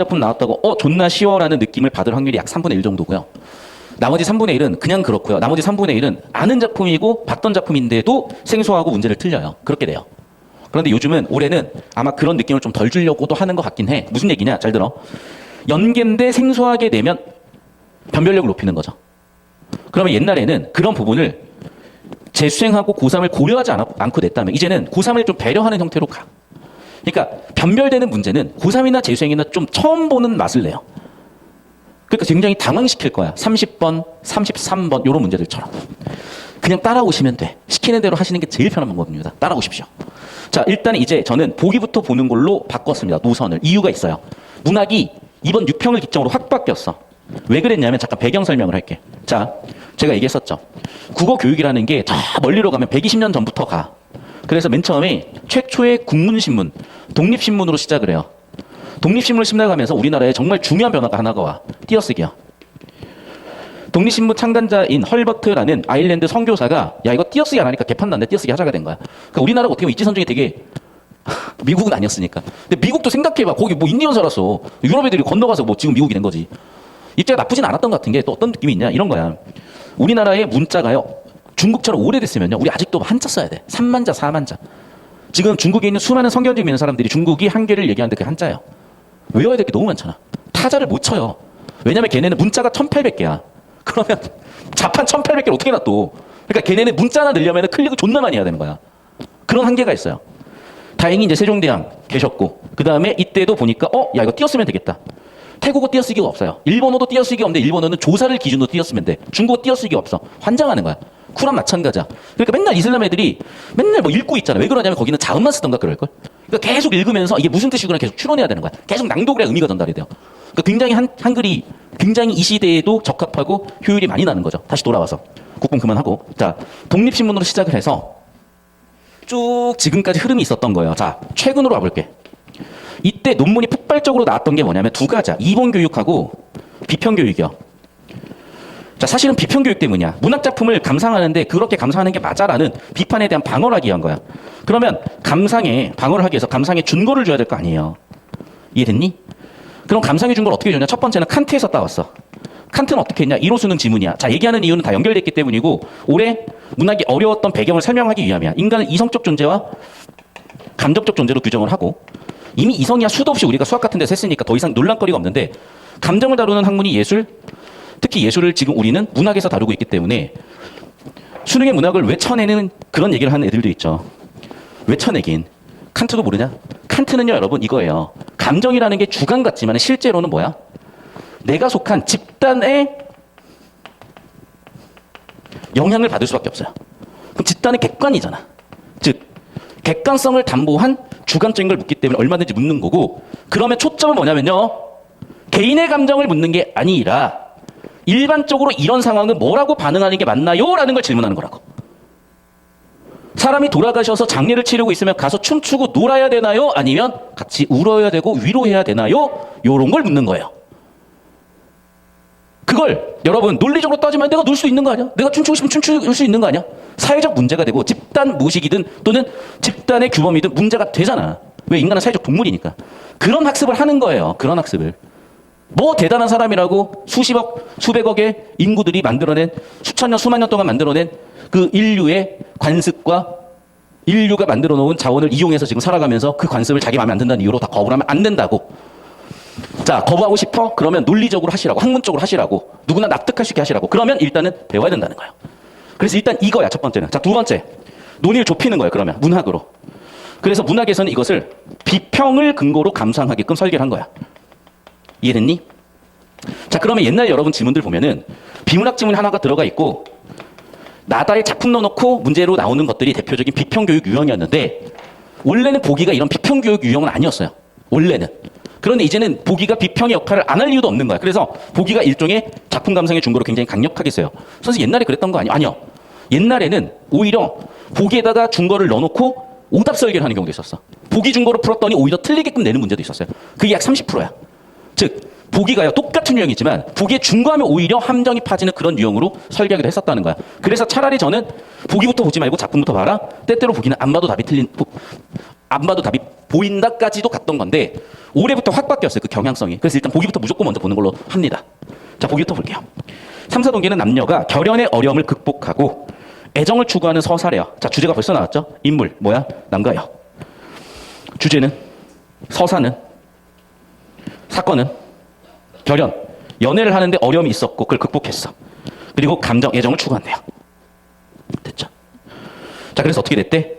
작품 나왔다고 존나 쉬워라는 느낌을 받을 확률이 약 3분의 1 정도고요. 나머지 3분의 1은 그냥 그렇고요. 나머지 3분의 1은 아는 작품이고 봤던 작품인데도 생소하고 문제를 틀려요. 그렇게 돼요. 그런데 요즘은 올해는 아마 그런 느낌을 좀 덜 주려고도 하는 것 같긴 해. 무슨 얘기냐? 잘 들어. 연계인데 생소하게 내면 변별력을 높이는 거죠. 그러면 옛날에는 그런 부분을 재수생하고 고3을 고려하지 않고 냈다면 이제는 고3을 좀 배려하는 형태로 가. 그러니까 변별되는 문제는 고3이나 재수생이나 좀 처음 보는 맛을 내요. 그러니까 굉장히 당황시킬 거야. 30번, 33번 이런 문제들처럼. 그냥 따라오시면 돼. 시키는 대로 하시는 게 제일 편한 방법입니다. 따라오십시오. 자, 일단 이제 저는 보기부터 보는 걸로 바꿨습니다. 노선을. 이유가 있어요. 문학이 이번 6평을 기점으로 확 바뀌었어. 왜 그랬냐면 잠깐 배경 설명을 할게. 자, 제가 얘기했었죠. 국어 교육이라는 게 저 멀리로 가면 120년 전부터 가. 그래서 맨 처음에 최초의 국문신문, 독립신문으로 시작을 해요. 독립신문을 심나가면서 우리나라에 정말 중요한 변화가 하나가 와. 띄어쓰기야. 독립신문 창단자인 헐버트라는 아일랜드 선교사가 야 이거 띄어쓰기 안 하니까 개판난데 띄어쓰기 하자가 된 거야. 그러니까 우리나라가 어떻게 보면 입지선정이 되게 미국은 아니었으니까. 근데 미국도 생각해봐. 거기 뭐 인디언 살았어. 유럽 애들이 건너가서 뭐 지금 미국이 된 거지. 입지가 나쁘진 않았던 것 같은 게 또 어떤 느낌이 있냐 이런 거야. 우리나라의 문자가요. 중국처럼 오래됐으면요. 우리 아직도 한자 써야 돼. 3만자, 4만자. 지금 중국에 있는 수많은 성견지에 있는 사람들이 중국이 한계를 얘기하는데 그게 한자예요. 외워야 될 게 너무 많잖아. 타자를 못 쳐요. 왜냐면 걔네는 문자가 1800개야. 그러면 자판 1800개를 어떻게 놔둬. 그러니까 걔네는 문자 하나 넣으려면 클릭을 존나 많이 해야 되는 거야. 그런 한계가 있어요. 다행히 이제 세종대왕 계셨고 그 다음에 이때도 보니까 야 이거 띄었으면 되겠다. 태국어 띄어쓰기가 없어요. 일본어도 띄어쓰기가 없는데 일본어는 조사를 기준으로 띄었으면 돼. 중국어 띄어쓰기가 없어. 환장하는 거야. 쿠란 마찬가지야. 그러니까 맨날 이슬람 애들이 맨날 뭐 읽고 있잖아. 왜 그러냐면 거기는 자음만 쓰던가 그럴걸. 그러니까 계속 읽으면서 이게 무슨 뜻이구나 계속 추론해야 되는 거야. 계속 낭독을 해야 의미가 전달이 돼요. 그러니까 굉장히 한글이 굉장히 이 시대에도 적합하고 효율이 많이 나는 거죠. 다시 돌아와서. 국뽕 그만하고. 자, 독립신문으로 시작을 해서 쭉 지금까지 흐름이 있었던 거예요. 자, 최근으로 와볼게. 이때 논문이 폭발적으로 나왔던 게 뭐냐면 두 가지야. 이본교육하고 비평교육이요. 자, 사실은 비평교육 때문이야. 문학작품을 감상하는데 그렇게 감상하는 게 맞아라는 비판에 대한 방어를 하기 위한 거야. 그러면 방어를 하기 위해서 감상에 준거를 줘야 될 거 아니에요. 이해됐니? 그럼 감상에 준거를 어떻게 주냐? 첫 번째는 칸트에서 따왔어. 칸트는 어떻게 했냐? 1호 수능 지문이야. 자, 얘기하는 이유는 다 연결됐기 때문이고 올해 문학이 어려웠던 배경을 설명하기 위함이야. 인간은 이성적 존재와 감정적 존재로 규정을 하고 이미 이성이야 수도 없이 우리가 수학 같은 데서 했으니까 더 이상 논란거리가 없는데 감정을 다루는 학문이 예술, 특히 예술을 지금 우리는 문학에서 다루고 있기 때문에 수능의 문학을 왜 쳐내는 그런 얘기를 하는 애들도 있죠. 왜 쳐내긴. 칸트도 모르냐? 칸트는요 여러분 이거예요. 감정이라는 게 주관 같지만 실제로는 뭐야? 내가 속한 집단의 영향을 받을 수밖에 없어요. 그럼 집단의 객관이잖아. 즉 객관성을 담보한 주관적인 걸 묻기 때문에 얼마든지 묻는 거고 그러면 초점은 뭐냐면요. 개인의 감정을 묻는 게 아니라 일반적으로 이런 상황은 뭐라고 반응하는 게 맞나요? 라는 걸 질문하는 거라고. 사람이 돌아가셔서 장례를 치르고 있으면 가서 춤추고 놀아야 되나요? 아니면 같이 울어야 되고 위로해야 되나요? 요런 걸 묻는 거예요. 그걸 여러분 논리적으로 따지면 내가 놀 수 있는 거 아니야? 내가 춤추고 싶으면 춤출 수 있는 거 아니야? 사회적 문제가 되고 집단 무식이든 또는 집단의 규범이든 문제가 되잖아. 왜? 인간은 사회적 동물이니까. 그런 학습을 하는 거예요. 그런 학습을. 뭐 대단한 사람이라고 수십억, 수백억의 인구들이 만들어낸 수천 년, 수만 년 동안 만들어낸 그 인류의 관습과 인류가 만들어 놓은 자원을 이용해서 지금 살아가면서 그 관습을 자기 마음에 안 든다는 이유로 다 거부를 하면 안 된다고. 자, 거부하고 싶어? 그러면 논리적으로 하시라고. 학문적으로 하시라고. 누구나 납득할 수 있게 하시라고. 그러면 일단은 배워야 된다는 거예요. 그래서 일단 이거야, 첫 번째는. 자, 두 번째. 논의를 좁히는 거예요, 그러면. 문학으로. 그래서 문학에서는 이것을 비평을 근거로 감상하게끔 설계를 한 거야. 이해됐니? 자, 그러면 옛날 여러분 지문들 보면은 비문학 지문 하나가 들어가 있고 나다의 작품 넣어놓고 문제로 나오는 것들이 대표적인 비평교육 유형이었는데 원래는 보기가 이런 비평교육 유형은 아니었어요. 원래는. 그런데 이제는 보기가 비평의 역할을 안 할 이유도 없는 거야. 그래서 보기가 일종의 작품 감상의 준거로 굉장히 강력하게 써요. 선생님 옛날에 그랬던 거 아니에요? 아니요. 옛날에는 오히려 보기에다가 준거를 넣어놓고 오답 설계를 하는 경우도 있었어. 보기 준거로 풀었더니 오히려 틀리게끔 내는 문제도 있었어요. 그게 약 30%야. 즉 보기가요 똑같은 유형이지만 보기에 중과하면 오히려 함정이 파지는 그런 유형으로 설계하기도 했었다는 거야. 그래서 차라리 저는 보기부터 보지 말고 작품부터 봐라. 때때로 보기는 안 봐도 안 봐도 답이 보인다까지도 갔던 건데 올해부터 확 바뀌었어요. 그 경향성이. 그래서 일단 보기부터 무조건 먼저 보는 걸로 합니다. 자, 보기부터 볼게요. 3, 4동기는 남녀가 결연의 어려움을 극복하고 애정을 추구하는 서사래요. 자, 주제가 벌써 나왔죠? 인물 뭐야? 남과 여. 주제는, 서사는, 사건은 결연, 연애를 하는데 어려움이 있었고 그걸 극복했어. 그리고 감정, 애정을 추구한대요. 됐죠? 자, 그래서 어떻게 됐대?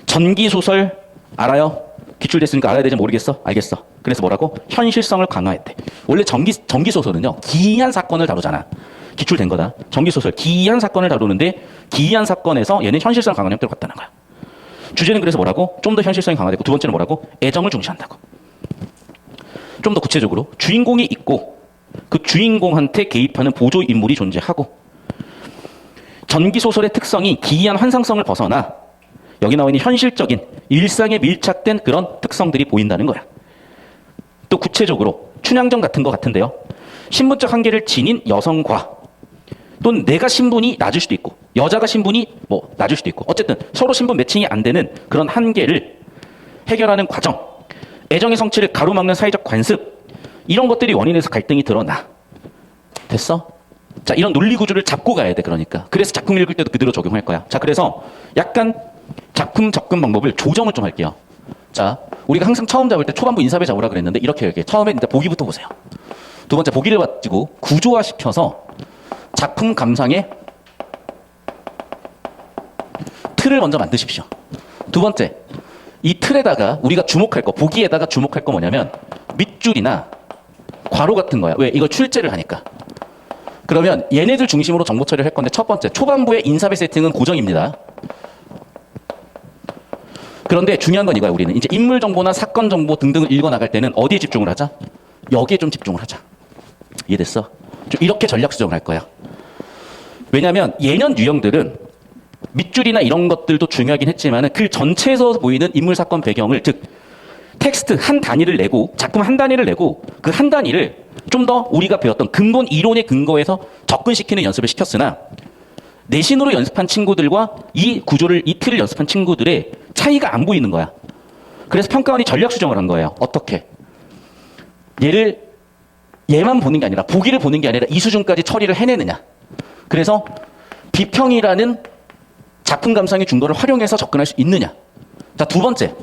전기소설 알아요? 기출됐으니까 알아야 되지 모르겠어? 알겠어. 그래서 뭐라고? 현실성을 강화했대. 원래 전기소설은요, 기이한 사건을 다루잖아. 기출된 거다. 전기소설, 기이한 사건을 다루는데 기이한 사건에서 얘는 현실성 강한 형태로 갔다는 거야. 주제는 그래서 뭐라고? 좀 더 현실성이 강화되고 두 번째는 뭐라고? 애정을 중시한다고. 좀 더 구체적으로 주인공이 있고 그 주인공한테 개입하는 보조 인물이 존재하고 전기소설의 특성이 기이한 환상성을 벗어나 여기 나와 있는 현실적인 일상에 밀착된 그런 특성들이 보인다는 거야. 또 구체적으로 춘향전 같은 거 같은데요. 신분적 한계를 지닌 여성과 또는 내가 신분이 낮을 수도 있고 여자가 신분이 뭐 낮을 수도 있고 어쨌든 서로 신분 매칭이 안 되는 그런 한계를 해결하는 과정, 애정의 성취를 가로막는 사회적 관습, 이런 것들이 원인에서 갈등이 드러나. 됐어? 자, 이런 논리 구조를 잡고 가야 돼. 그러니까 그래서 작품 읽을 때도 그대로 적용할 거야. 자, 그래서 약간 작품 접근 방법을 조정을 좀 할게요. 자, 우리가 항상 처음 잡을 때 초반부 인사배 잡으라 그랬는데 이렇게 얘기해. 처음에 일단 보기부터 보세요. 두 번째 보기를 가지고 구조화시켜서 작품 감상의 틀을 먼저 만드십시오. 두 번째, 이 틀에다가 우리가 주목할 거, 보기에다가 주목할 거 뭐냐면 밑줄이나 괄호 같은 거야. 왜? 이걸 출제를 하니까. 그러면 얘네들 중심으로 정보 처리를 할 건데 첫 번째, 초반부의 인사배 세팅은 고정입니다. 그런데 중요한 건 이거야. 우리는 이제 인물 정보나 사건 정보 등등을 읽어 나갈 때는 어디에 집중을 하자? 여기에 좀 집중을 하자. 이해됐어? 좀 이렇게 전략 수정을 할 거야. 왜냐하면 예년 유형들은 밑줄이나 이런 것들도 중요하긴 했지만 그 전체에서 보이는 인물 사건 배경을, 즉 텍스트 한 단위를 내고 작품 한 단위를 내고 그 한 단위를 좀 더 우리가 배웠던 근본 이론에 근거해서 접근시키는 연습을 시켰으나 내신으로 연습한 친구들과 이 구조를, 이 틀을 연습한 친구들의 차이가 안 보이는 거야. 그래서 평가원이 전략 수정을 한 거예요. 어떻게? 얘만 보는 게 아니라, 보기를 보는 게 아니라 이 수준까지 처리를 해내느냐. 그래서 비평이라는 작품 감상의 중도를 활용해서 접근할 수 있느냐. 자, 두 번째.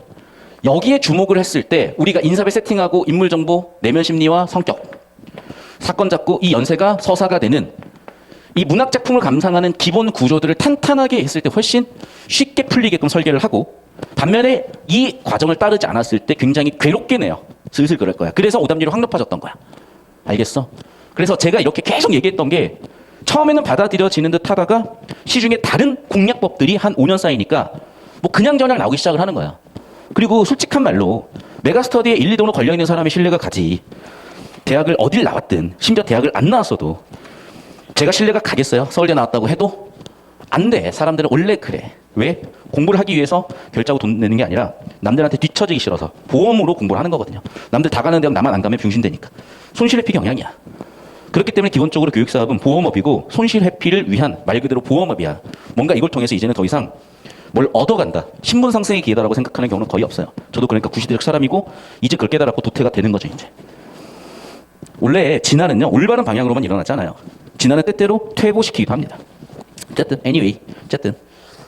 여기에 주목을 했을 때 우리가 인사배 세팅하고 인물 정보, 내면 심리와 성격, 사건 잡고 이 연쇄가 서사가 되는 이 문학 작품을 감상하는 기본 구조들을 탄탄하게 했을 때 훨씬 쉽게 풀리게끔 설계를 하고, 반면에 이 과정을 따르지 않았을 때 굉장히 괴롭게 내요. 슬슬 그럴 거야. 그래서 오답률이 확 높아졌던 거야. 알겠어? 그래서 제가 이렇게 계속 얘기했던 게 처음에는 받아들여지는 듯 하다가 시중에 다른 공략법들이 한 5년 쌓이니까 뭐 그냥저냥 나오기 시작을 하는 거야. 그리고 솔직한 말로 메가스터디에 1, 2등으로 걸려있는 사람의 신뢰가 가지. 대학을 어딜 나왔든, 심지어 대학을 안 나왔어도 제가 신뢰가 가겠어요? 서울대 나왔다고 해도? 안 돼. 사람들은 원래 그래. 왜? 공부를 하기 위해서 결제하고 돈 내는 게 아니라 남들한테 뒤처지기 싫어서 보험으로 공부를 하는 거거든요. 남들 다 가는 대학 나만 안 가면 병신되니까. 손실회피 경향이야. 그렇기 때문에 기본적으로 교육사업은 보험업이고 손실회피를 위한 말 그대로 보험업이야. 뭔가 이걸 통해서 이제는 더 이상 뭘 얻어간다, 신분 상승의 기회다라고 생각하는 경우는 거의 없어요. 저도 그러니까 구시대적 사람이고 이제 그걸 깨달았고 도태가 되는 거죠. 이제 원래 진화는요 올바른 방향으로만 일어나잖아요. 진화는 때때로 퇴보시키기도 합니다. 어쨌든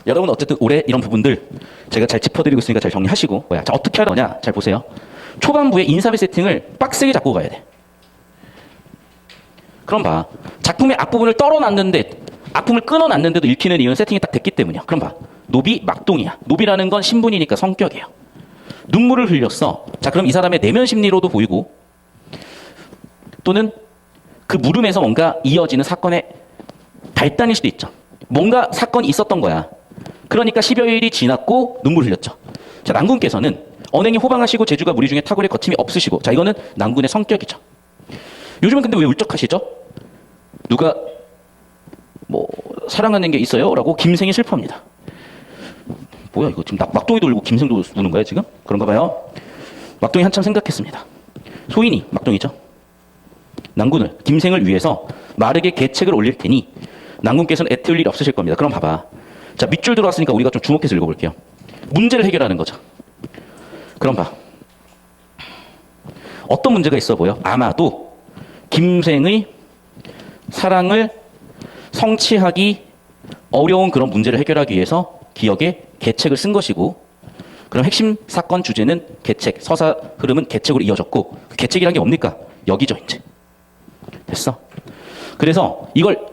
여러분 어쨌든 올해 이런 부분들 제가 잘 짚어드리고 있으니까 잘 정리하시고, 자, 어떻게 하는 거냐 잘 보세요. 초반부에 인사배 세팅을 빡세게 잡고 가야 돼. 그럼 봐, 작품의 앞부분을 떨어놨는데, 앞부분을 끊어놨는데도 읽히는 이유는 세팅이 딱 됐기 때문이야. 그럼 봐, 노비 막동이야. 노비라는 건 신분이니까 성격이에요. 눈물을 흘렸어. 자, 그럼 이 사람의 내면 심리로도 보이고, 또는 그 물음에서 뭔가 이어지는 사건의 발단일 수도 있죠. 뭔가 사건이 있었던 거야. 그러니까 10여일이 지났고 눈물 흘렸죠. 자, 난군께서는 언행이 호방하시고 재주가 무리 중에 탁월의 거침이 없으시고, 자, 이거는 난군의 성격이죠. 요즘은 근데 왜 울적하시죠? 누가 뭐 사랑하는 게 있어요? 라고 김생이 슬퍼합니다. 뭐야 이거 지금 막동이도 울고 김생도 우는 거야 지금? 그런가 봐요. 막동이 한참 생각했습니다. 소인이 막동이죠. 낭군을 김생을 위해서 마르게 계책을 올릴 테니 낭군께서는 애태울 일이 없으실 겁니다. 그럼 봐봐. 자, 밑줄 들어왔으니까 우리가 좀 주목해서 읽어볼게요. 문제를 해결하는 거죠. 그럼 봐. 어떤 문제가 있어 보여? 아마도 김생의 사랑을 성취하기 어려운 그런 문제를 해결하기 위해서 기억에 계책을 쓴 것이고, 그럼 핵심 사건 주제는 계책, 서사 흐름은 계책으로 이어졌고, 그 계책이란 게 뭡니까? 여기죠, 이제. 됐어? 그래서 이걸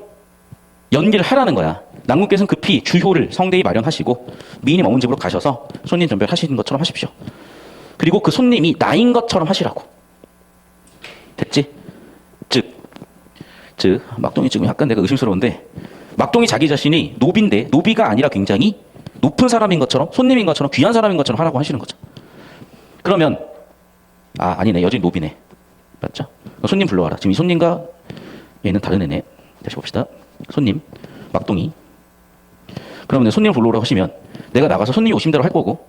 연기를 하라는 거야. 낭군께서는 급히 주효를 성대히 마련하시고 미인이 머문 집으로 가셔서 손님 전별하시는 것처럼 하십시오. 그리고 그 손님이 나인 것처럼 하시라고. 됐지? 즉 막동이 지금 약간 내가 의심스러운데, 막동이 자기 자신이 노비인데 노비가 아니라 굉장히 높은 사람인 것처럼, 손님인 것처럼, 귀한 사람인 것처럼 하라고 하시는 거죠. 그러면 아니네, 여전히 노비네. 맞죠? 손님 불러와라. 지금 이 손님과 얘는 다른 애네. 다시 봅시다. 손님 막동이. 그러면 손님을 불러오라고 하시면 내가 나가서 손님이 오신 대로 할 거고,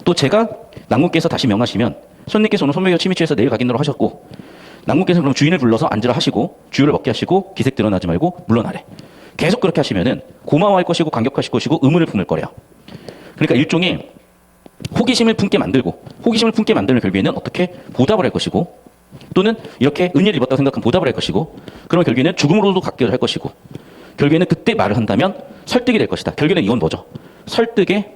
또 제가 낭군께서 다시 명하시면 손님께서 오늘 손명이 침이 취해서 내일 가긴다고 하셨고, 낭군께서 그럼 주인을 불러서 앉으라 하시고 주유를 먹게 하시고 기색 드러나지 말고 물러나래. 계속 그렇게 하시면은 고마워할 것이고 감격하실 것이고 의문을 품을 거래요. 그러니까 일종의 호기심을 품게 만들고, 호기심을 품게 만드는 결국에는 어떻게 보답을 할 것이고, 또는 이렇게 은혜를 입었다고 생각하면 보답을 할 것이고, 그러면 결국에는 죽음으로도 갖게 할 것이고, 결국에는 그때 말을 한다면 설득이 될 것이다. 결국에는 이건 뭐죠? 설득의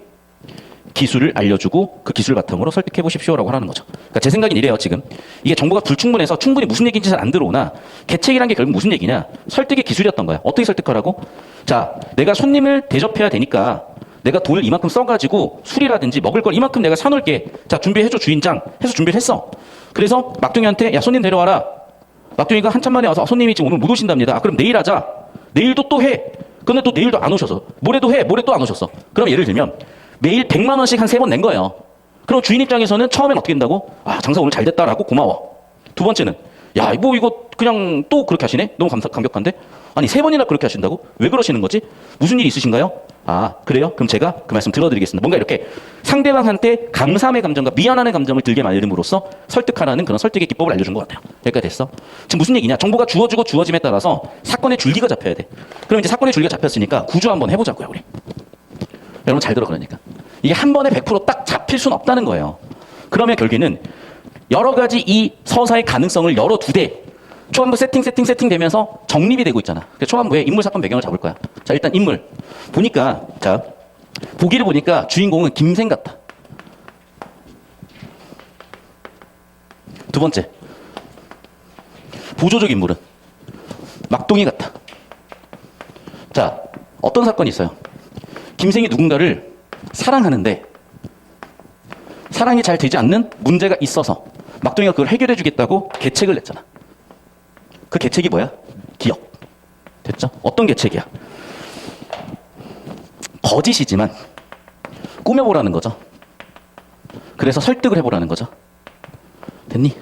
기술을 알려주고 그 기술을 바탕으로 설득해 보십시오라고 하라는 거죠. 그러니까 제 생각엔 이래요. 지금 이게 정보가 불충분해서 충분히 무슨 얘기인지 잘 안 들어오나, 계책이란 게 결국 무슨 얘기냐, 설득의 기술이었던 거야. 어떻게 설득하라고? 자, 내가 손님을 대접해야 되니까 내가 돈을 이만큼 써가지고 술이라든지 먹을 걸 이만큼 내가 사놓을게. 자, 준비해줘 주인장 해서 준비를 했어. 그래서 막둥이한테 야, 손님 데려와라. 막둥이가 한참 만에 와서 손님이 지금 오늘 못 오신답니다. 그럼 내일 하자. 내일도 또 해. 근데 또 내일도 안 오셔서, 모레도 해. 모레 또 안 오셨어. 그럼 예를 들면 매일 100만 원씩 한 3번 낸 거예요. 그럼 주인 입장에서는 처음엔 어떻게 된다고? 장사 오늘 잘 됐다라고 고마워. 두 번째는 야, 뭐 이거 그냥 또 그렇게 하시네? 너무 감격한데? 아니 3번이나 그렇게 하신다고? 왜 그러시는 거지? 무슨 일이 있으신가요? 그래요? 그럼 제가 그 말씀 들어드리겠습니다. 뭔가 이렇게 상대방한테 감사함의 감정과 미안함의 감정을 들게 만듦으로써 설득하라는 그런 설득의 기법을 알려준 것 같아요. 여기까지 됐어? 지금 무슨 얘기냐? 정보가 주어지고 주어짐에 따라서 사건의 줄기가 잡혀야 돼. 그럼 이제 사건의 줄기가 잡혔으니까 구조 한번 해보자고요, 우리. 여러분 잘 들어. 그러니까 이게 한 번에 100% 딱 잡힐 수는 없다는 거예요. 그러면 결국에는 여러 가지 이 서사의 가능성을 열어두되 초반부 세팅 되면서 정립이 되고 있잖아. 그래서 초반부에 인물 사건 배경을 잡을 거야. 자, 일단 인물 보니까, 자, 보기를 보니까 주인공은 김생 같아. 두 번째, 보조적 인물은 막동이 같아. 자, 어떤 사건이 있어요? 김생이 누군가를 사랑하는데 사랑이 잘 되지 않는 문제가 있어서 막동이가 그걸 해결해 주겠다고 계책을 냈잖아. 그 계책이 뭐야? 기억. 됐죠? 어떤 계책이야? 거짓이지만 꾸며보라는 거죠. 그래서 설득을 해보라는 거죠. 됐니?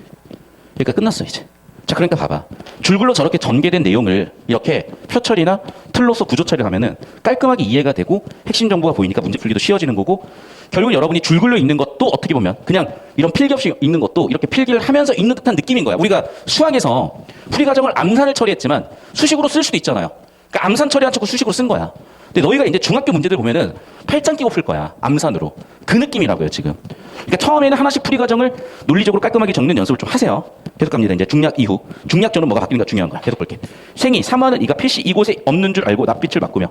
그러니까 끝났어 이제. 자, 그러니까 봐봐. 줄글로 저렇게 전개된 내용을 이렇게 표처리나 틀로서 구조 처리하면은 깔끔하게 이해가 되고 핵심 정보가 보이니까 문제 풀기도 쉬워지는 거고, 결국 여러분이 줄글로 읽는 것도 어떻게 보면 그냥 이런 필기 없이 읽는 것도 이렇게 필기를 하면서 읽는 듯한 느낌인 거야. 우리가 수학에서 풀이 과정을 암산을 처리했지만 수식으로 쓸 수도 있잖아요. 그러니까 암산 처리한 척고 수식으로 쓴 거야. 근데 너희가 이제 중학교 문제들 보면은 팔짱 끼고 풀 거야. 암산으로. 그 느낌이라고요, 지금. 그러니까 처음에는 하나씩 풀이 과정을 논리적으로 깔끔하게 적는 연습을 좀 하세요. 계속 갑니다. 이제 중략 이후. 중략전은 뭐가 바뀌는가 중요한 거야. 계속 볼게. 생이 3화는 이가 필시 이곳에 없는 줄 알고 낯빛을 바꾸며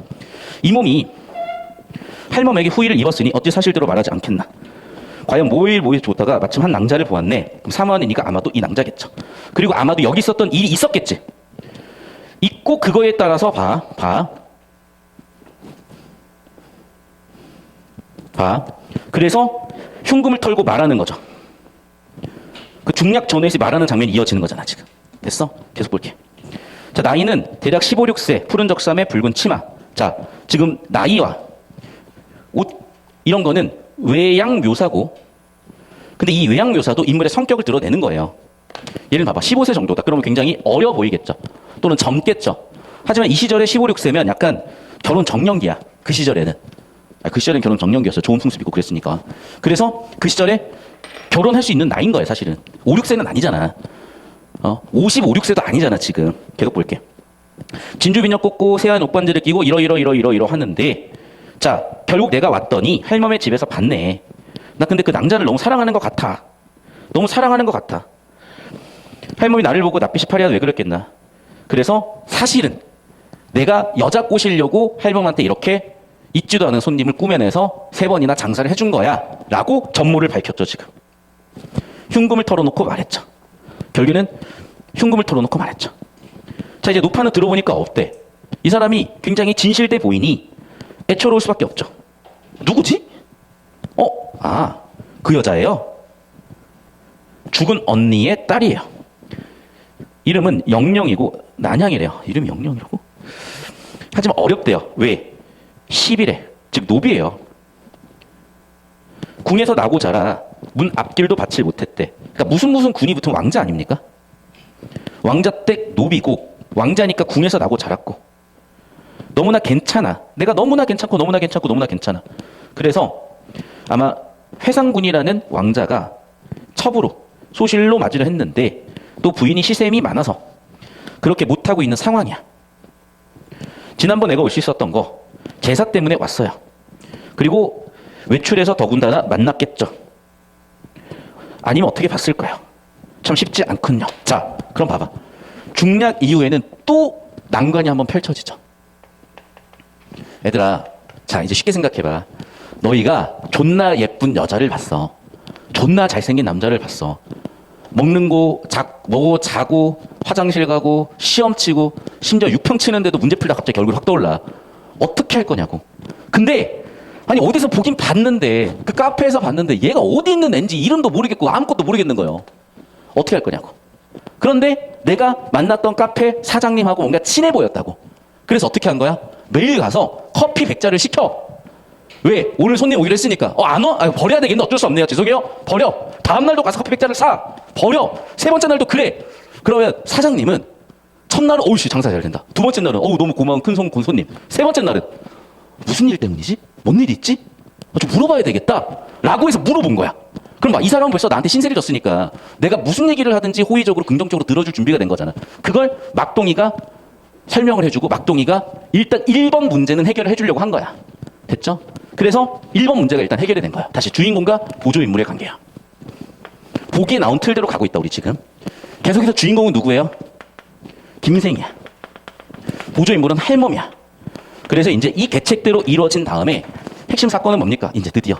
이 몸이 할멈에게 후의를 입었으니 어찌 사실대로 말하지 않겠나. 과연 모일 좋다가 마침 한 낭자를 보았네. 그럼 3화는 이가 아마도 이 낭자겠죠. 그리고 아마도 여기 있었던 일이 있었겠지. 있고 그거에 따라서 봐. 그래서 흉금을 털고 말하는 거죠. 그 중략 전에서 말하는 장면이 이어지는 거잖아, 지금. 됐어? 계속 볼게. 자, 나이는 대략 15, 16세, 푸른 적삼에 붉은 치마. 자, 지금 나이와 옷, 이런 거는 외양 묘사고, 근데 이 외양 묘사도 인물의 성격을 드러내는 거예요. 예를 봐봐. 15세 정도다. 그러면 굉장히 어려 보이겠죠. 또는 젊겠죠. 하지만 이 시절에 15, 16세면 약간 결혼 정년기야. 그 시절에는. 그 시절엔 결혼 정년기였어요. 좋은 풍습 있고 그랬으니까. 그래서 그 시절에 결혼할 수 있는 나이인 거예요, 사실은. 5, 6세는 아니잖아. 55, 6세도 아니잖아 지금. 계속 볼게. 진주 비녀 꽂고 새하얀 옷반지를 끼고 이러 하는데, 자 결국 내가 왔더니 할멈의 집에서 봤네. 나 근데 그 남자를 너무 사랑하는 것 같아. 너무 사랑하는 것 같아. 할멈이 나를 보고 낯빛이 파리하다 왜 그랬겠나. 그래서 사실은 내가 여자 꼬시려고 할멈한테 이렇게 있지도 않은 손님을 꾸며내서 3번이나 장사를 해준 거야 라고 전모를 밝혔죠. 지금 흉금을 털어놓고 말했죠. 결국에는 흉금을 털어놓고 말했죠. 자, 이제 노파는 들어보니까 어때? 이 사람이 굉장히 진실돼 보이니 애처로울 수밖에 없죠. 누구지? 그 여자예요. 죽은 언니의 딸이에요. 이름은 영영이고 난향이래요. 이름이 영영이라고? 하지만 어렵대요. 왜? 10일에, 즉 노비예요. 궁에서 나고 자라 문 앞길도 받칠 못했대. 그러니까 무슨 군이 붙은 왕자 아닙니까? 왕자 때 노비고 왕자니까 궁에서 나고 자랐고 너무나 괜찮아. 내가 너무나 괜찮고 너무나 괜찮고 너무나 괜찮아. 그래서 아마 회상군이라는 왕자가 첩으로 소실로 맞으려 했는데 또 부인이 시샘이 많아서 그렇게 못하고 있는 상황이야. 지난번 내가 올 수 있었던 거 제사 때문에 왔어요. 그리고 외출해서 더군다나 만났겠죠. 아니면 어떻게 봤을까요? 참 쉽지 않군요. 자, 그럼 봐봐. 중략 이후에는 또 난관이 한번 펼쳐지죠. 얘들아, 자 이제 쉽게 생각해봐. 너희가 존나 예쁜 여자를 봤어. 존나 잘생긴 남자를 봤어. 먹는 거, 먹고 자고 화장실 가고 시험 치고 심지어 육평 치는데도 문제 풀다 갑자기 얼굴이 확 떠올라. 어떻게 할 거냐고. 근데 아니 어디서 보긴 봤는데 그 카페에서 봤는데 얘가 어디 있는 앤지 이름도 모르겠고 아무것도 모르겠는 거예요. 어떻게 할 거냐고. 그런데 내가 만났던 카페 사장님하고 뭔가 친해 보였다고. 그래서 어떻게 한 거야? 매일 가서 커피 100잔을 시켜. 왜? 오늘 손님 오기로 했으니까. 안 와? 버려야 되겠네. 어쩔 수 없네요. 죄송해요. 버려. 다음 날도 가서 커피 100잔을 사. 버려. 3번째 날도 그래. 그러면 사장님은 첫날은 어우씨 장사 잘 된다. 2번째 날은 너무 고마운 큰 손님. 3번째 날은 무슨 일 때문이지? 뭔 일이 있지? 좀 물어봐야 되겠다. 라고 해서 물어본 거야. 그럼 봐, 이 사람은 벌써 나한테 신세를 졌으니까 내가 무슨 얘기를 하든지 호의적으로 긍정적으로 들어줄 준비가 된 거잖아. 그걸 막동이가 설명을 해주고 막동이가 일단 1번 문제는 해결을 해주려고 한 거야. 됐죠? 그래서 1번 문제가 일단 해결이 된 거야. 다시 주인공과 보조인물의 관계야. 보기에 나온 틀대로 가고 있다 우리 지금. 계속해서 주인공은 누구예요? 김생이야. 보조인물은 할멈이야. 그래서 이제 이 계책대로 이루어진 다음에 핵심 사건은 뭡니까? 이제 드디어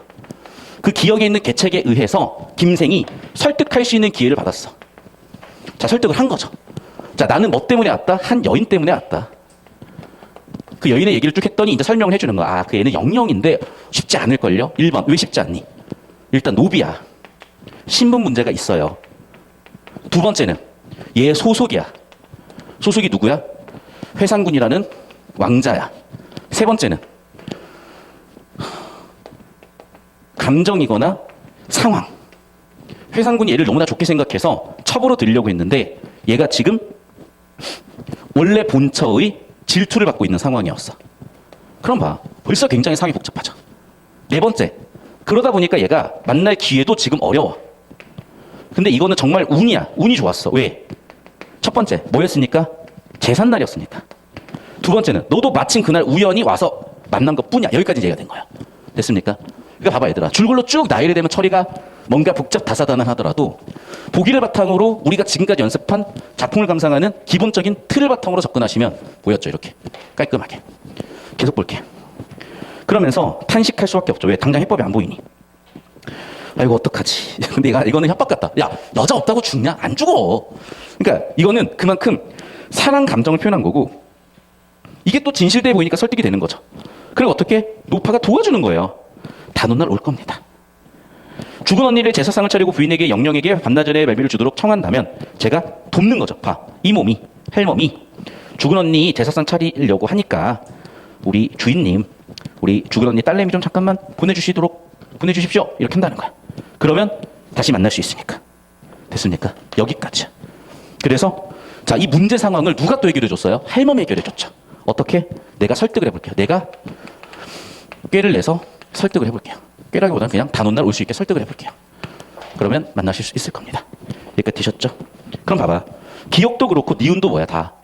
그 기억에 있는 계책에 의해서 김생이 설득할 수 있는 기회를 받았어. 자, 설득을 한 거죠. 자, 나는 뭐 때문에 왔다? 한 여인 때문에 왔다. 그 여인의 얘기를 쭉 했더니 이제 설명을 해주는 거야. 그 애는 영영인데 쉽지 않을걸요? 1번, 왜 쉽지 않니? 일단 노비야. 신분 문제가 있어요. 2번째는 얘 소속이야. 소속이 누구야? 회상군이라는 왕자야. 3번째는 감정이거나 상황. 회상군이 얘를 너무나 좋게 생각해서 첩으로 들려고 했는데 얘가 지금 원래 본처의 질투를 받고 있는 상황이었어. 그럼 봐. 벌써 굉장히 상황이 복잡하죠. 4번째. 그러다 보니까 얘가 만날 기회도 지금 어려워. 근데 이거는 정말 운이야. 운이 좋았어. 왜? 첫 번째. 뭐였습니까? 제삿날이었으니까. 2번째는 너도 마침 그날 우연히 와서 만난 것 뿐이야. 여기까지 얘기가 된 거야. 됐습니까? 그러니까 봐봐 얘들아. 줄글로 쭉 나열이 되면 처리가 뭔가 복잡 다사다난하더라도 보기를 바탕으로 우리가 지금까지 연습한 작품을 감상하는 기본적인 틀을 바탕으로 접근하시면 보였죠. 이렇게 깔끔하게. 계속 볼게. 그러면서 탄식할 수밖에 없죠. 왜? 당장 해법이 안 보이니. 아이고 어떡하지. 근데 이거는 협박 같다. 야 여자 없다고 죽냐? 안 죽어. 그러니까 이거는 그만큼 사랑 감정을 표현한 거고 이게 또 진실돼 보이니까 설득이 되는 거죠. 그리고 어떻게? 노파가 도와주는 거예요. 단오날 올 겁니다. 죽은 언니를 제사상을 차리고 부인에게 영영에게 반나절의 말미를 주도록 청한다면 제가 돕는 거죠. 봐. 이 몸이 할멈이 죽은 언니 제사상 차리려고 하니까 우리 주인님 우리 죽은 언니 딸내미 좀 잠깐만 보내주십시오. 이렇게 한다는 거야. 그러면 다시 만날 수 있으니까. 됐습니까? 여기까지. 그래서 자, 이 문제 상황을 누가 또 해결해 줬어요? 할멈이 해결해 줬죠. 어떻게? 내가 설득을 해볼게요. 내가 꾀를 내서 설득을 해볼게요. 꾀라기보다는 그냥 단오날 올 수 있게 설득을 해볼게요. 그러면 만나실 수 있을 겁니다. 여기까지 되셨죠? 그럼 봐봐. 기억도 그렇고 니은도 뭐야? 다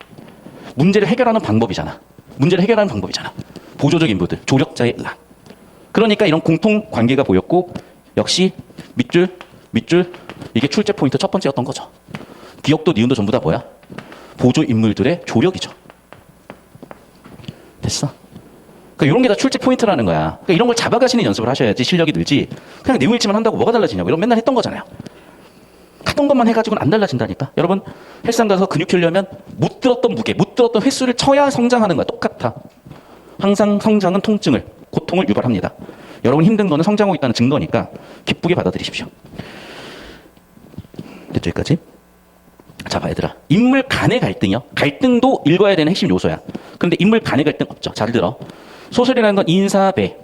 문제를 해결하는 방법이잖아. 문제를 해결하는 방법이잖아. 보조적 인부들, 조력자의 랑. 그러니까 이런 공통 관계가 보였고 역시 밑줄 이게 출제 포인트 첫 번째였던 거죠. 기억도 니은도 전부 다 뭐야? 보조 인물들의 조력이죠. 됐어? 그러니까 이런 게 다 출제 포인트라는 거야. 그러니까 이런 걸 잡아가시는 연습을 하셔야지 실력이 늘지. 그냥 내용 읽지만 한다고 뭐가 달라지냐고. 이런 맨날 했던 거잖아요. 하던 것만 해가지고는 안 달라진다니까. 여러분 헬스장 가서 근육 키우려면 못 들었던 무게, 못 들었던 횟수를 쳐야 성장하는 거야. 똑같아. 항상 성장은 통증을, 고통을 유발합니다. 여러분 힘든 거는 성장하고 있다는 증거니까 기쁘게 받아들이십시오. 됐죠, 여기까지? 자, 봐, 얘들아. 인물 간의 갈등이요. 갈등도 읽어야 되는 핵심 요소야. 그런데 인물 간의 갈등 없죠. 잘 들어. 소설이라는 건 인사배,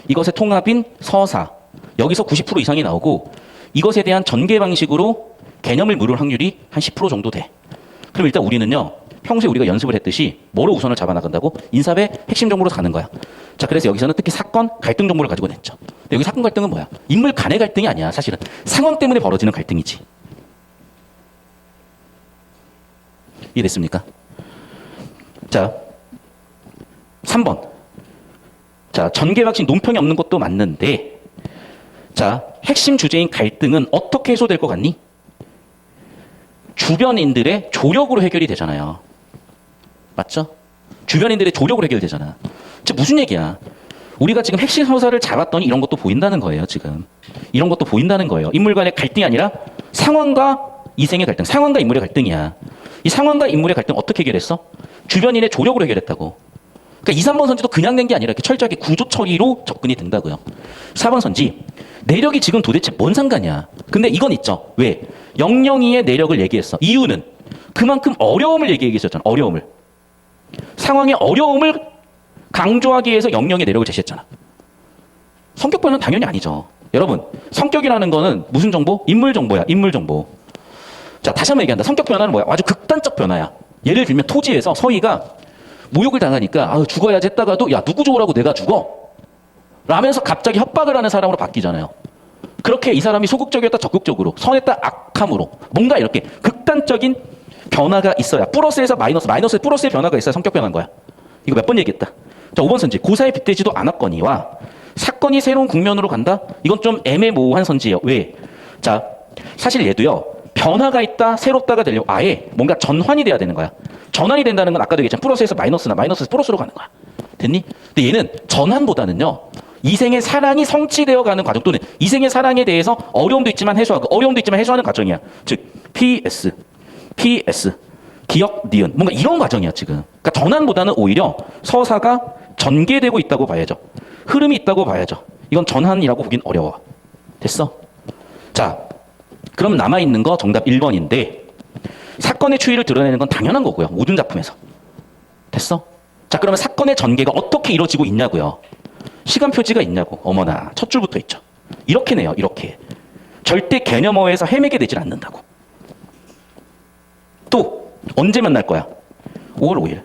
이것의 통합인 서사, 여기서 90% 이상이 나오고 이것에 대한 전개 방식으로 개념을 물을 확률이 한 10% 정도 돼. 그럼 일단 우리는요, 평소에 우리가 연습을 했듯이 뭐로 우선을 잡아나간다고? 인사배 핵심 정보로 가는 거야. 자, 그래서 여기서는 특히 사건, 갈등 정보를 가지고 냈죠. 근데 여기 사건 갈등은 뭐야? 인물 간의 갈등이 아니야. 사실은 상황 때문에 벌어지는 갈등이지. 이해됐습니까? 자, 3번. 자, 전개 방식 논평이 없는 것도 맞는데, 자, 핵심 주제인 갈등은 어떻게 해소될 것 같니? 주변인들의 조력으로 해결이 되잖아요. 맞죠? 주변인들의 조력으로 해결되잖아. 즉 무슨 얘기야? 우리가 지금 핵심 서사를 잡았더니 이런 것도 보인다는 거예요. 지금 이런 것도 보인다는 거예요. 인물 간의 갈등이 아니라 상황과 이생의 갈등, 상황과 인물의 갈등이야. 이 상황과 인물의 갈등 어떻게 해결했어? 주변인의 조력으로 해결했다고. 그러니까 2, 3번 선지도 그냥 된 게 아니라 이렇게 철저하게 구조 처리로 접근이 된다고요. 4번 선지, 내력이 지금 도대체 뭔 상관이야? 근데 이건 있죠. 왜? 영영이의 내력을 얘기했어. 이유는 그만큼 어려움을 얘기했었잖아. 어려움을. 상황의 어려움을 강조하기 위해서 영영의 내력을 제시했잖아. 성격 변화는 당연히 아니죠. 여러분, 성격이라는 거는 무슨 정보? 인물 정보야. 인물 정보. 자, 다시 한번 얘기한다. 성격 변화는 뭐야? 아주 극단적 변화야. 예를 들면 토지에서 서희가 모욕을 당하니까 아, 죽어야지 했다가도 야, 누구 좋으라고 내가 죽어? 라면서 갑자기 협박을 하는 사람으로 바뀌잖아요. 그렇게 이 사람이 소극적이었다 적극적으로, 선했다 악함으로, 뭔가 이렇게 극단적인 변화가 있어야, 플러스에서 마이너스, 마이너스에 플러스의 변화가 있어야 성격 변화인 거야. 이거 몇 번 얘기했다. 자, 5번 선지. 고사에 빗대지도 않았거니와 사건이 새로운 국면으로 간다? 이건 좀 애매모호한 선지예요. 왜? 자, 사실 얘도요, 변화가 있다, 새롭다가 되려고 아예 뭔가 전환이 돼야 되는 거야. 전환이 된다는 건 아까도 얘기했잖아. 플러스에서 마이너스나 마이너스에서 플러스로 가는 거야. 됐니? 근데 얘는 전환보다는요, 이생의 사랑이 성취되어 가는 과정, 또는 이생의 사랑에 대해서 어려움도 있지만 해소하고, 어려움도 있지만 해소하는 과정이야. 즉, PS, 기억, 니은. 뭔가 이런 과정이야, 지금. 그러니까 전환보다는 오히려 서사가 전개되고 있다고 봐야죠. 흐름이 있다고 봐야죠. 이건 전환이라고 보긴 어려워. 됐어? 자, 그럼 남아있는 거 정답 1번인데, 사건의 추이를 드러내는 건 당연한 거고요. 모든 작품에서. 됐어? 자, 그러면 사건의 전개가 어떻게 이루어지고 있냐고요. 시간 표지가 있냐고. 어머나, 첫 줄부터 있죠. 이렇게 내요, 이렇게. 절대 개념어에서 헤매게 되질 않는다고. 또 언제 만날 거야? 5월 5일.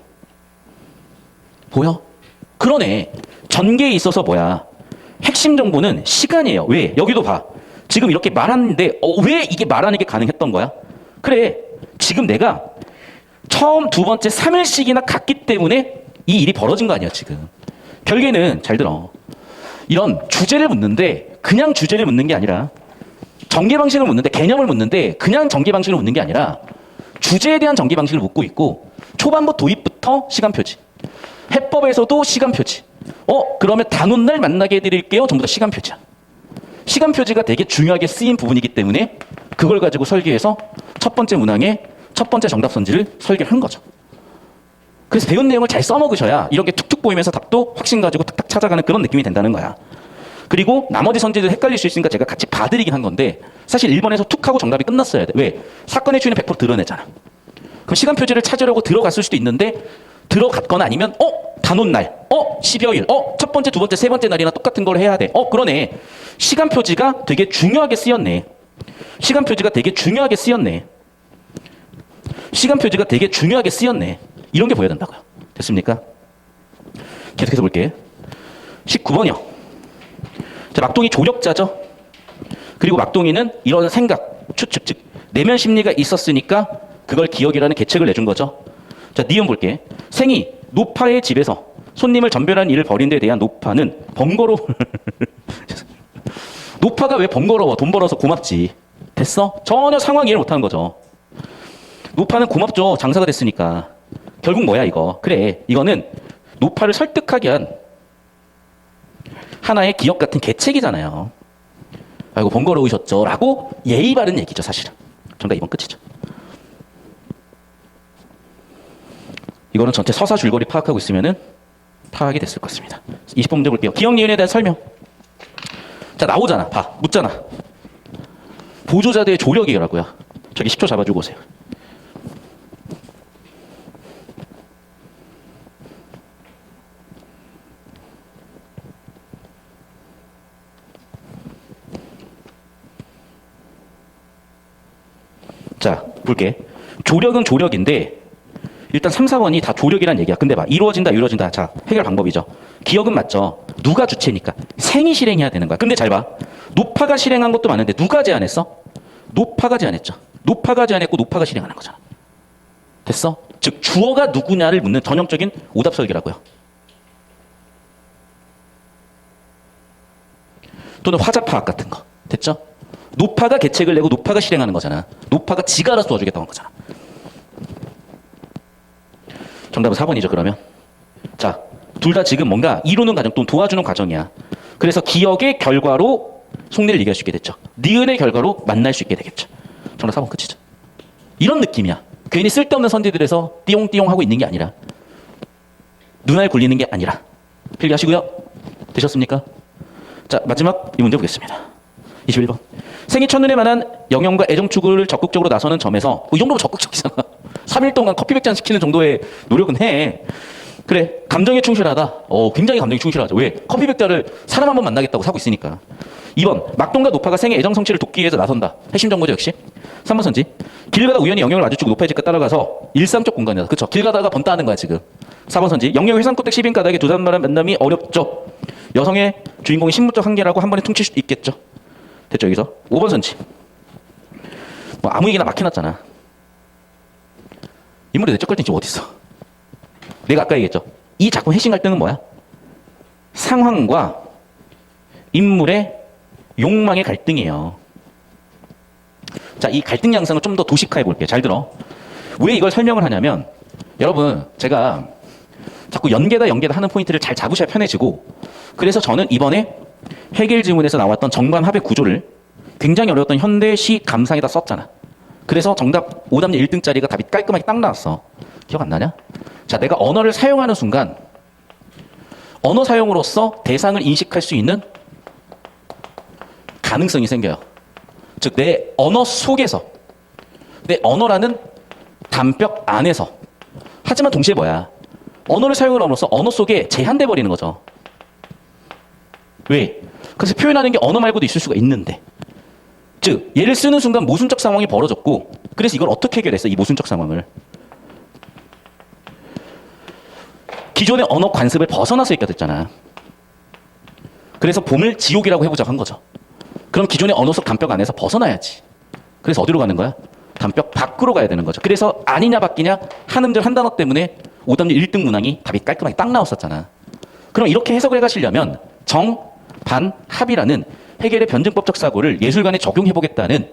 보여? 그러네. 전개에 있어서 뭐야? 핵심 정보는 시간이에요. 왜? 여기도 봐. 지금 이렇게 말하는데 왜 이게 말하는 게 가능했던 거야? 그래. 지금 내가 처음, 두 번째, 3일씩이나 갔기 때문에 이 일이 벌어진 거 아니야, 지금. 결국에는 잘 들어. 이런 주제를 묻는데 그냥 주제를 묻는 게 아니라, 전개 방식을 묻는데, 개념을 묻는데 그냥 전개 방식을 묻는 게 아니라 주제에 대한 전개 방식을 묻고 있고, 초반부 도입부터 시간 표지, 해법에서도 시간 표지, 그러면 단오날 만나게 해드릴게요, 전부 다 시간 표지야. 시간 표지가 되게 중요하게 쓰인 부분이기 때문에 그걸 가지고 설계해서 첫 번째 문항에 첫 번째 정답 선지를 설계한 거죠. 그래서 배운 내용을 잘 써먹으셔야 이렇게 툭툭 보이면서 답도 확신 가지고 탁탁 찾아가는 그런 느낌이 된다는 거야. 그리고 나머지 선지들 헷갈릴 수 있으니까 제가 같이 봐드리긴 한 건데, 사실 1번에서 툭 하고 정답이 끝났어야 돼. 왜? 사건의 추이는 100% 드러내잖아. 그럼 시간 표지를 찾으려고 들어갔을 수도 있는데, 들어갔거나 아니면 단오날, 12여일, 첫 번째, 두 번째, 세 번째 날이나 똑같은 걸 해야 돼. 그러네. 시간 표지가 되게 중요하게 쓰였네. 시간 표지가 되게 중요하게 쓰였네. 시간 표지가 되게 중요하게 쓰였네. 이런 게 보여야 된다고요. 됐습니까? 계속해서 볼게. 19번이요. 자, 막동이 조력자죠. 그리고 막동이는 이런 생각, 추측, 즉 내면 심리가 있었으니까 그걸 기억이라는 계책을 내준 거죠. 자, 니은 볼게. 생이 노파의 집에서 손님을 전별한 일을 벌인 데 대한 노파는 번거로워. 노파가 왜 번거로워? 돈 벌어서 고맙지. 됐어? 전혀 상황 이해를 못하는 거죠. 노파는 고맙죠. 장사가 됐으니까. 결국 뭐야 이거. 그래, 이거는 노파를 설득하기 위한 하나의 기업 같은 계책이잖아요. 아이고 번거로우셨죠 라고 예의 바른 얘기죠. 사실은 정답 2번 끝이죠. 이거는 전체 서사 줄거리 파악하고 있으면은 파악이 됐을 것 같습니다. 20번 문제 볼게요. 기억 니은에 대한 설명. 자, 나오잖아. 봐, 묻잖아. 보조자들의 조력이라고요. 저기 10초 잡아주고 오세요. 자, 볼게. 조력은 조력인데 일단 3, 4번이 다 조력이란 얘기야. 근데 봐, 이루어진다, 이루어진다. 자, 해결 방법이죠. 기억은 맞죠. 누가 주체니까 생이 실행해야 되는 거야. 근데 잘 봐. 노파가 실행한 것도 많은데 누가 제안했어? 노파가 제안했죠. 노파가 제안했고 노파가 실행하는 거잖아. 됐어? 즉 주어가 누구냐를 묻는 전형적인 오답 설계라고요. 또는 화자 파악 같은 거. 됐죠? 노파가 계책을 내고 노파가 실행하는 거잖아. 노파가 지가 알아서 도와주겠다고 한 거잖아. 정답은 4번이죠, 그러면. 자, 둘 다 지금 뭔가 이루는 과정 또는 도와주는 과정이야. 그래서 기억의 결과로 속내를 얘기할 수 있게 됐죠. 니은의 결과로 만날 수 있게 되겠죠. 정답 4번 끝이죠. 이런 느낌이야. 괜히 쓸데없는 선지들에서 띠용띠용 하고 있는 게 아니라 눈알 굴리는 게 아니라 필기하시고요. 되셨습니까? 자, 마지막 이 문제 보겠습니다. 21번. 생이 첫눈에 만한 영영과 애정 추구를 적극적으로 나서는 점에서 이 정도면 적극적이잖아. 3일 동안 커피 100잔 시키는 정도의 노력은 해. 그래, 감정에 충실하다. 굉장히 감정에 충실하죠. 왜? 커피 100잔을 사람 한 번 만나겠다고 사고 있으니까. 2번. 막동과 노파가 생의 애정 성취를 돕기 위해서 나선다. 핵심 정보죠, 역시. 3번 선지. 길 가다 우연히 영영을 마주치고 노파의 집과 따라가서 일상적 공간이다. 그쵸? 길 가다가 번따하는 거야, 지금. 4번 선지. 영영 회상코택 10인 가닥에 두 사람 만남이 어렵죠. 여성의 주인공이 신분적 한계라고 한 번에 퉁칠 수도 있겠죠. 됐죠, 여기서? 5번 선지. 뭐 아무 얘기나 막 해놨잖아. 인물의 내적 갈등이 지금 어딨어? 내가 아까 얘기했죠. 이 작품 핵심 갈등은 뭐야? 상황과 인물의 욕망의 갈등이에요. 자, 이 갈등 양상을 좀 더 도식화해 볼게요. 잘 들어. 왜 이걸 설명을 하냐면 여러분, 제가 자꾸 연계다 하는 포인트를 잘 잡으셔야 편해지고, 그래서 저는 이번에 해겔 지문에서 나왔던 정관 합의 구조를 굉장히 어려웠던 현대시 감상에다 썼잖아. 그래서 정답 오답률 1등짜리가 답이 깔끔하게 딱 나왔어. 기억 안 나냐? 자, 내가 언어를 사용하는 순간 언어 사용으로서 대상을 인식할 수 있는 가능성이 생겨요. 즉, 내 언어 속에서, 내 언어라는 담벽 안에서. 하지만 동시에 뭐야? 언어를 사용함으로써 언어 속에 제한돼 버리는 거죠. 왜? 그래서 표현하는 게 언어 말고도 있을 수가 있는데, 즉 얘를 쓰는 순간 모순적 상황이 벌어졌고, 그래서 이걸 어떻게 해결했어? 이 모순적 상황을 기존의 언어 관습을 벗어나서 얘기가 됐잖아. 그래서 봄을 지옥이라고 해보자고 한 거죠. 그럼 기존의 언어 속 담벽 안에서 벗어나야지. 그래서 어디로 가는 거야? 담벽 밖으로 가야 되는 거죠. 그래서 아니냐 바뀌냐 한 음절 한 단어 때문에 오답률 1등 문항이 답이 깔끔하게 딱 나왔었잖아. 그럼 이렇게 해석을 해가시려면 정, 반, 합이라는 해겔의 변증법적 사고를 예술관에 적용해보겠다는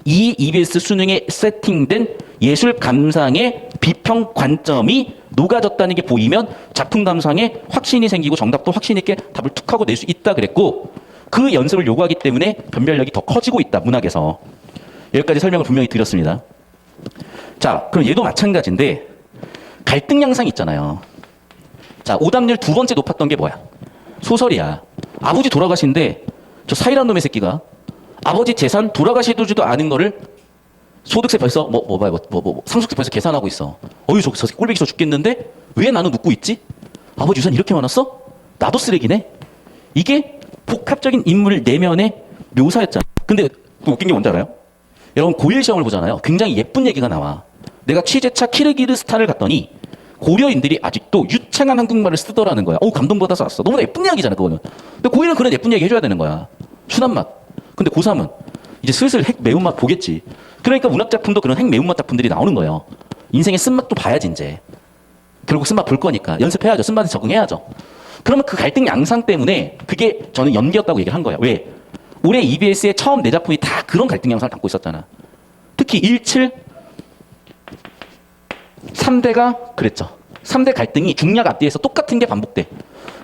이 EBS 수능에 세팅된 예술 감상의 비평 관점이 녹아졌다는 게 보이면 작품 감상에 확신이 생기고 정답도 확신 있게 답을 툭 하고 낼 수 있다 그랬고, 그 연습을 요구하기 때문에 변별력이 더 커지고 있다, 문학에서. 여기까지 설명을 분명히 드렸습니다. 자, 그럼 얘도 마찬가지인데 갈등 양상 있잖아요. 자, 오답률 두 번째 높았던 게 뭐야? 소설이야. 아버지 돌아가신데 저 사이란 놈의 새끼가 아버지 재산 돌아가시지도 않은 거를 소득세 벌써 상속세 벌써 계산하고 있어. 저 새끼 꼴보기 싫어 죽겠는데 왜 나는 눕고 있지? 아버지 유산 이렇게 많았어? 나도 쓰레기네? 이게 복합적인 인물 내면의 묘사였잖아. 근데 웃긴 게 뭔지 알아요? 여러분 고1 시험을 보잖아요. 굉장히 예쁜 얘기가 나와. 내가 취재차 키르기르스탄을 갔더니 고려인들이 아직도 유창한 한국말을 쓰더라는 거야. 감동받아서 왔어. 너무나 예쁜 이야기잖아, 그거는. 근데 고1은 그런 예쁜 이야기 해줘야 되는 거야. 순한 맛. 근데 고3은 이제 슬슬 매운맛 보겠지. 그러니까 문학작품도 그런 핵매운맛 작품들이 나오는 거예요. 인생의 쓴맛도 봐야지 이제. 결국 쓴맛 볼 거니까 연습해야죠. 쓴맛에 적응해야죠. 그러면 그 갈등 양상 때문에 그게 저는 연기였다고 얘기를 한 거예요. 왜? 올해 EBS의 처음 네 작품이 다 그런 갈등 양상을 담고 있었잖아. 특히 17, 3대가 그랬죠. 3대 갈등이 중략 앞뒤에서 똑같은 게 반복돼.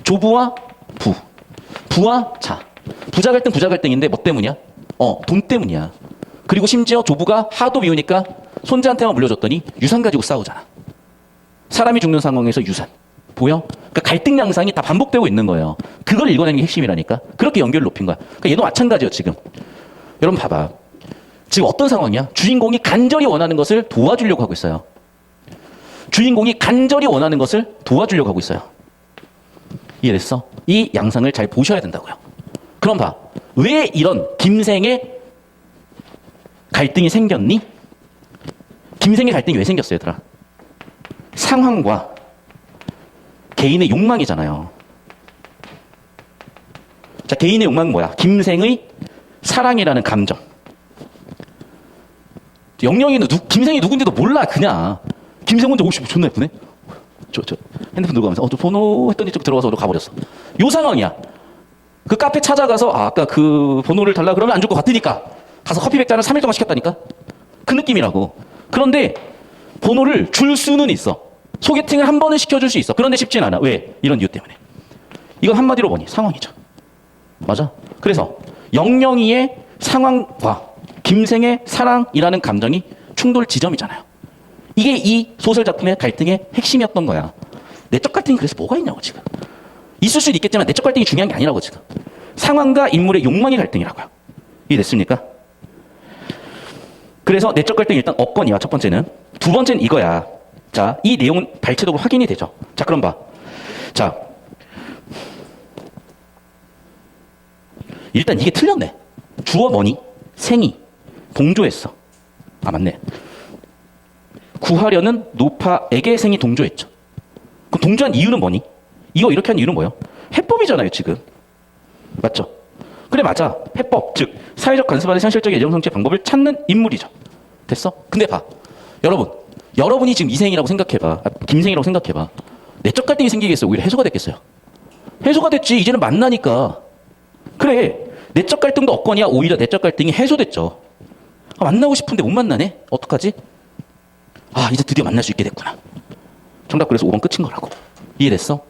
조부와 부, 부와 자. 부자 갈등인데 뭐 때문이야? 돈 때문이야. 그리고 심지어 조부가 하도 미우니까 손자한테만 물려줬더니 유산 가지고 싸우잖아. 사람이 죽는 상황에서 유산. 보여? 그러니까 갈등 양상이 다 반복되고 있는 거예요. 그걸 읽어내는 게 핵심이라니까. 그렇게 연결을 높인 거야. 그러니까 얘도 마찬가지예요, 지금. 여러분 봐봐. 지금 어떤 상황이야? 주인공이 간절히 원하는 것을 도와주려고 하고 있어요. 주인공이 간절히 원하는 것을 도와주려고 하고 있어요. 이해됐어? 이 양상을 잘 보셔야 된다고요. 그럼 봐. 왜 이런 김생의 갈등이 생겼니? 김생의 갈등이 왜 생겼어요, 얘들아? 상황과 개인의 욕망이잖아요. 자, 개인의 욕망은 뭐야? 김생의 사랑이라는 감정. 영영이는 김생이 누군지도 몰라, 그냥. 김생 혼자 오씨 존나 예쁘네? 저 핸드폰 들고 가면서 저 번호 했더니 좀 들어가서 가버렸어. 요 상황이야. 그 카페 찾아가서 아까 그 번호를 달라 그러면 안 줄 것 같으니까 가서 커피 100잔을 3일 동안 시켰다니까? 그 느낌이라고. 그런데 번호를 줄 수는 있어. 소개팅을 한 번은 시켜줄 수 있어. 그런데 쉽진 않아. 왜? 이런 이유 때문에. 이건 한마디로 뭐니? 상황이죠. 맞아? 그래서 영영이의 상황과 김생의 사랑이라는 감정이 충돌 지점이잖아요. 이게 이 소설 작품의 갈등의 핵심이었던 거야. 내적 갈등이 그래서 뭐가 있냐고 지금. 있을 수는 있겠지만 내적 갈등이 중요한 게 아니라고 지금. 상황과 인물의 욕망의 갈등이라고요. 이해됐습니까? 그래서 내적 갈등이 일단 없거니와 첫 번째는. 두 번째는 이거야. 자, 이 내용은 발췌적으로 확인이 되죠. 자, 그럼 봐. 자, 일단 이게 틀렸네. 주어 뭐니? 생이. 동조했어. 아, 맞네. 구하려는 노파에게 생이 동조했죠. 그럼 동조한 이유는 뭐니? 이거 이렇게 한 이유는 뭐예요? 해법이잖아요, 지금. 맞죠? 그래, 맞아. 해법, 즉 사회적 관습안의 현실적인 애정 성취의 방법을 찾는 인물이죠. 됐어? 근데 봐. 여러분이 지금 이생이라고 생각해봐. 김생이라고 생각해봐. 내적 갈등이 생기겠어요? 오히려 해소가 됐겠어요? 해소가 됐지. 이제는 만나니까. 그래. 내적 갈등도 없거니와 오히려 내적 갈등이 해소됐죠. 만나고 싶은데 못 만나네? 어떡하지? 이제 드디어 만날 수 있게 됐구나. 정답 그래서 5번 끝인 거라고. 이해됐어?